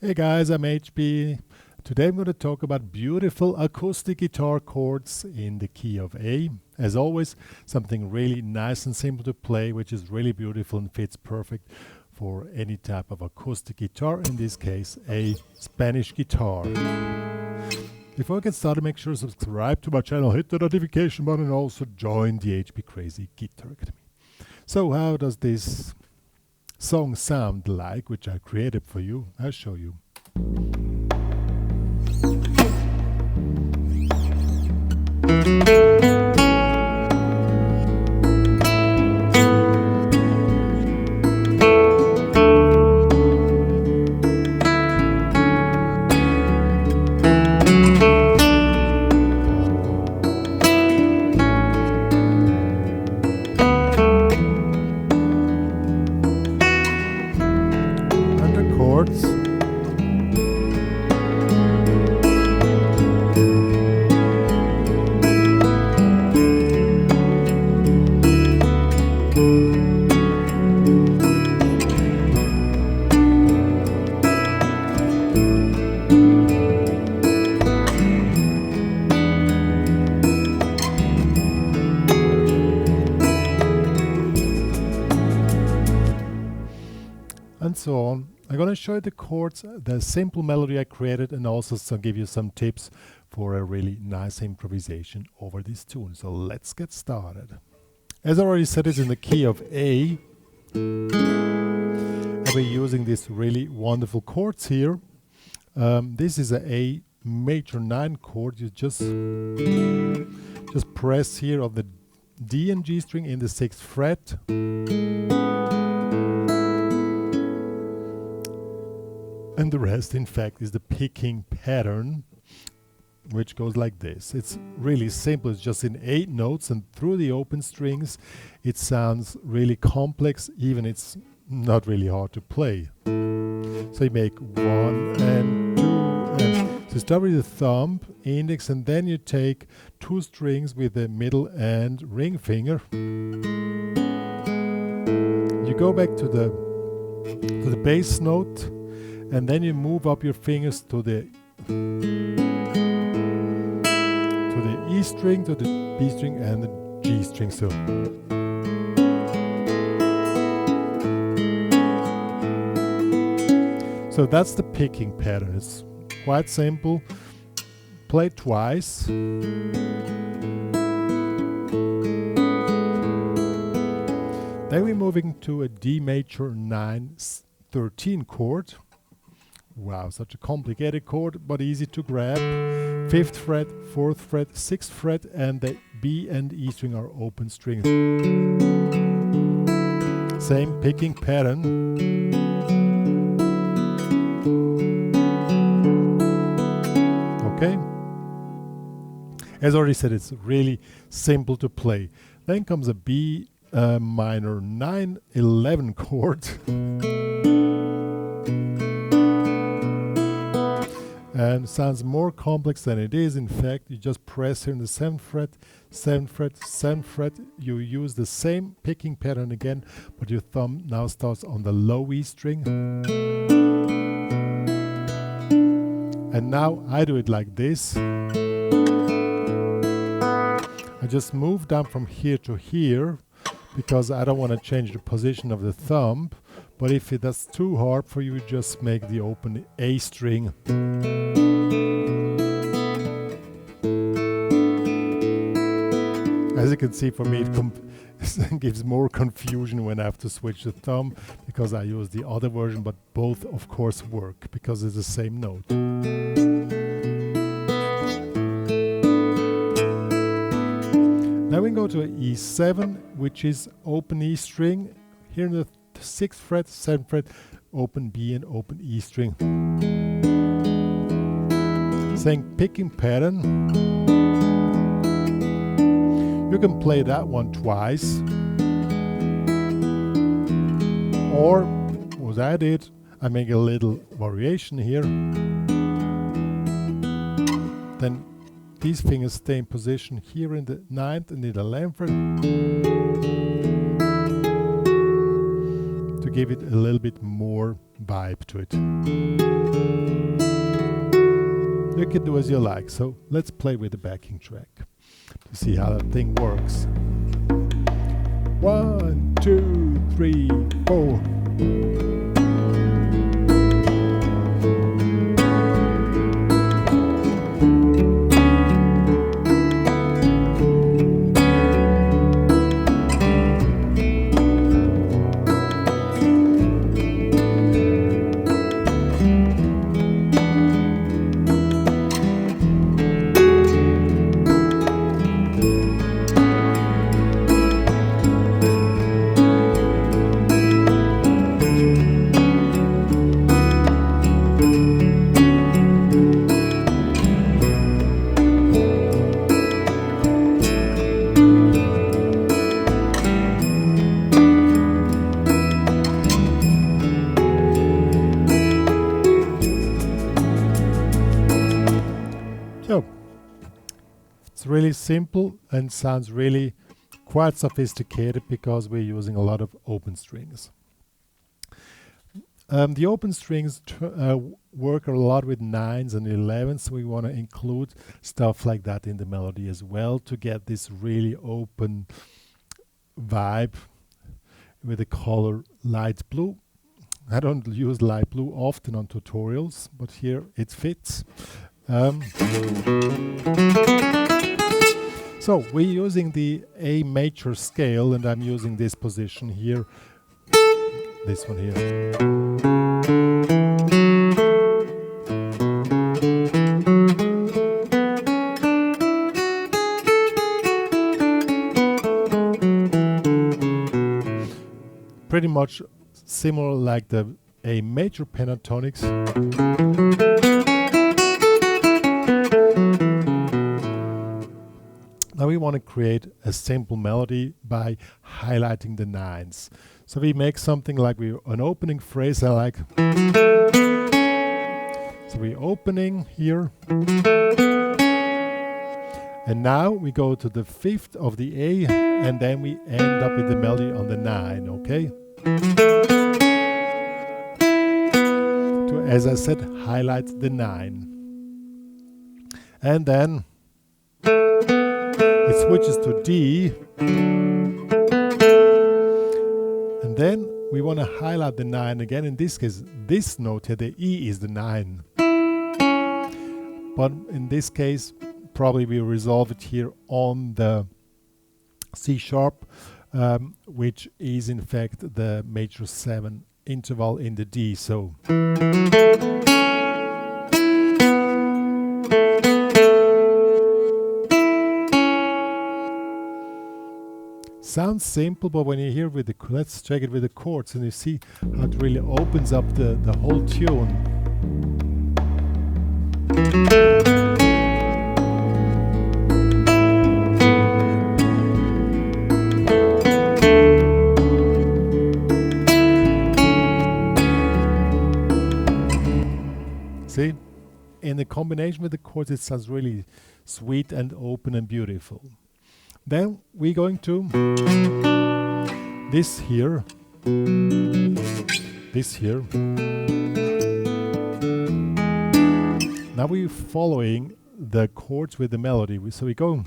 Hey guys, I'm HP. Today I'm going to talk about beautiful acoustic guitar chords in the key of A. As always, something really nice and simple to play, which is really beautiful and fits perfect for any type of acoustic guitar, in this case a Spanish guitar. Before we get started, make sure to subscribe to my channel, hit the notification button, and also join the HPCrazy Guitar Academy. So how does this song sound like, which I created for you? I'll show you. Chords. And so on. I'm going to show you the chords, the simple melody I created, and also give you some tips for a really nice improvisation over this tune. So let's get started. As I already said, it's in the key of A. And we're using these really wonderful chords here. This is a A major 9 chord. You just press here on the D and G string in the 6th fret. And the rest, in fact, is the picking pattern, which goes like this. It's really simple. It's just in 8 notes, and through the open strings, it sounds really complex, even it's not really hard to play. So you make 1 and 2, and so start with the thumb, index, and then you take 2 strings with the middle and ring finger. You go back to the bass note, and then you move up your fingers to the E string, to the B string, and the G string. So that's the picking pattern. It's quite simple. Play twice. Then we're moving to a D major 9/13 chord. Wow, such a complicated chord, but easy to grab. 5th fret, 4th fret, 6th fret, and the B and E string are open strings. Same picking pattern. Okay. As already said, it's really simple to play. Then comes a B minor 9/11 chord. And sounds more complex than it is. In fact, you just press here in the 7th fret, 7th fret, 7th fret. You use the same picking pattern again, but your thumb now starts on the low E string. And now I do it like this. I just move down from here to here because I don't want to change the position of the thumb. But if that's too hard for you, just make the open A string. As you can see, for me it gives more confusion when I have to switch the thumb, because I use the other version, but both of course work because it's the same note. Now we go to an E7, which is open E string. Here in the 6th fret, 7th fret, open B and open E string. Same picking pattern. You can play that one twice. Or, what I did, I make a little variation here. Then these fingers stay in position here in the 9th and in the 11th fret. give it a little bit more vibe to it. You can do as you like. So let's play with the backing track to see how that thing works. 1, 2, 3, 4. So it's really simple and sounds really quite sophisticated because we're using a lot of open strings. The open strings work a lot with 9s and 11s, so we want to include stuff like that in the melody as well to get this really open vibe with the color light blue. I don't use light blue often on tutorials, but here it fits. So we're using the A major scale, and I'm using this position here, this one here. Pretty much similar like the A major pentatonics. Now we want to create a simple melody by highlighting the 9s. So we make something like an opening phrase I like. So we're opening here. And now we go to the 5th of the A, and then we end up with the melody on the 9, okay? To, as I said, highlight the 9. And then it switches to D, and then we want to highlight the 9 again. In this case, this note here, the E is the 9. But in this case, probably we resolve it here on the C sharp, which is in fact the major 7 interval in the D. So sounds simple, but when you hear with the, let's check it with the chords, and you see how it really opens up the whole tune. See, in the combination with the chords, it sounds really sweet and open and beautiful. Then we're going to this here. Now we're following the chords with the melody. So we go.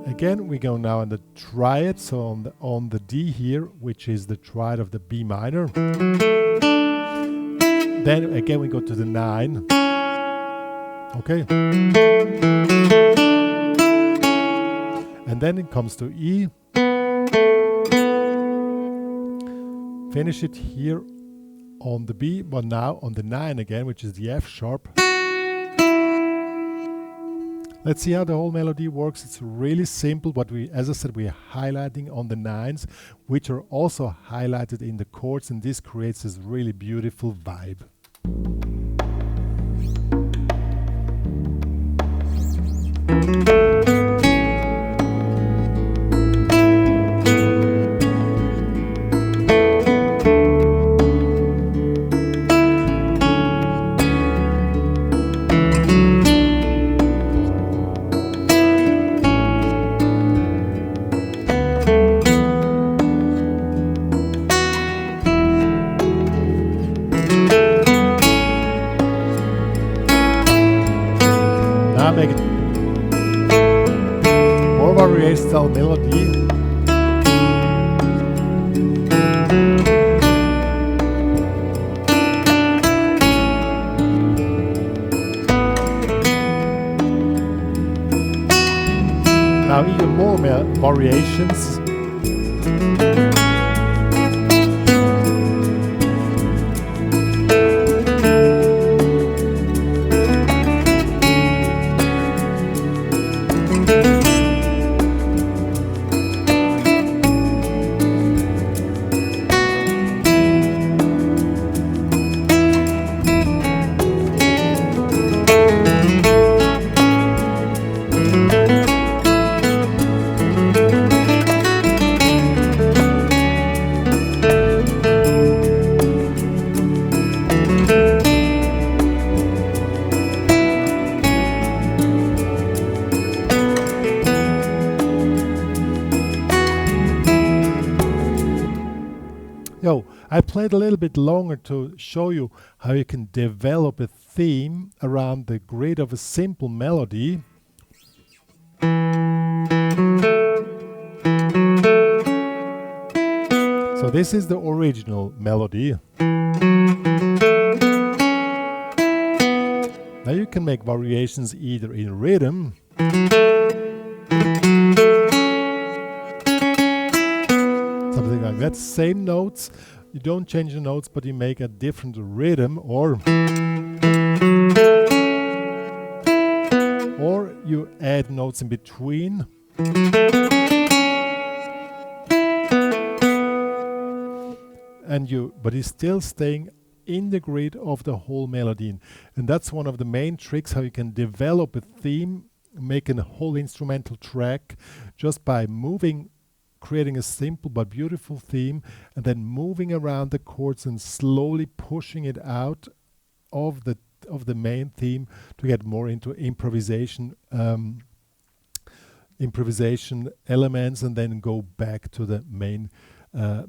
Again, we go now on the triad, so on the D here, which is the triad of the B minor. Then again we go to the 9. Okay. And then it comes to E. Finish it here on the B, but now on the 9 again, which is the F sharp. Let's see how the whole melody works. It's really simple, but as I said, we're highlighting on the 9s, which are also highlighted in the chords, and this creates this really beautiful vibe. style melody. Now even more variations. I played a little bit longer to show you how you can develop a theme around the grid of a simple melody. So this is the original melody. Now you can make variations either in rhythm something like that, same notes. You don't change the notes, but you make a different rhythm, or you add notes in between. But it's still staying in the grid of the whole melody. And that's one of the main tricks how you can develop a theme, make a whole instrumental track just by creating a simple but beautiful theme, and then moving around the chords and slowly pushing it out of the main theme to get more into improvisation elements, and then go back to the main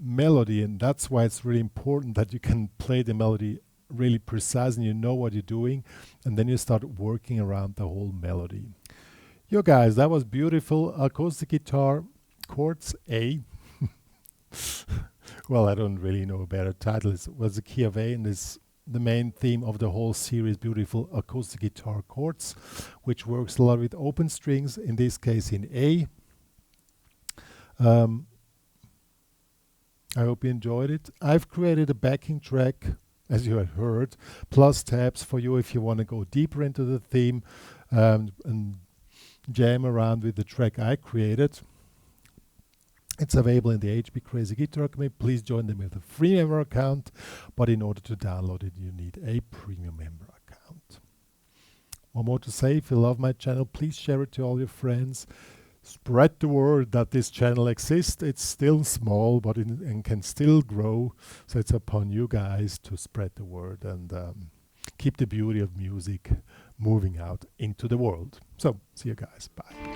melody. And that's why it's really important that you can play the melody really precise and you know what you're doing, and then you start working around the whole melody. Yo guys, that was beautiful acoustic guitar Chords A. Well, I don't really know a better title. It was the key of A, and is the main theme of the whole series, beautiful acoustic guitar chords, which works a lot with open strings, in this case in A. I hope you enjoyed it. I've created a backing track, as you had heard, plus tabs for you if you want to go deeper into the theme and jam around with the track I created. It's available in the HPCrazy Guitar Community. Please join them with a free member account, but in order to download it, you need a premium member account. One more to say, if you love my channel, please share it to all your friends. Spread the word that this channel exists. It's still small, but and can still grow. So it's upon you guys to spread the word and keep the beauty of music moving out into the world. So, see you guys. Bye.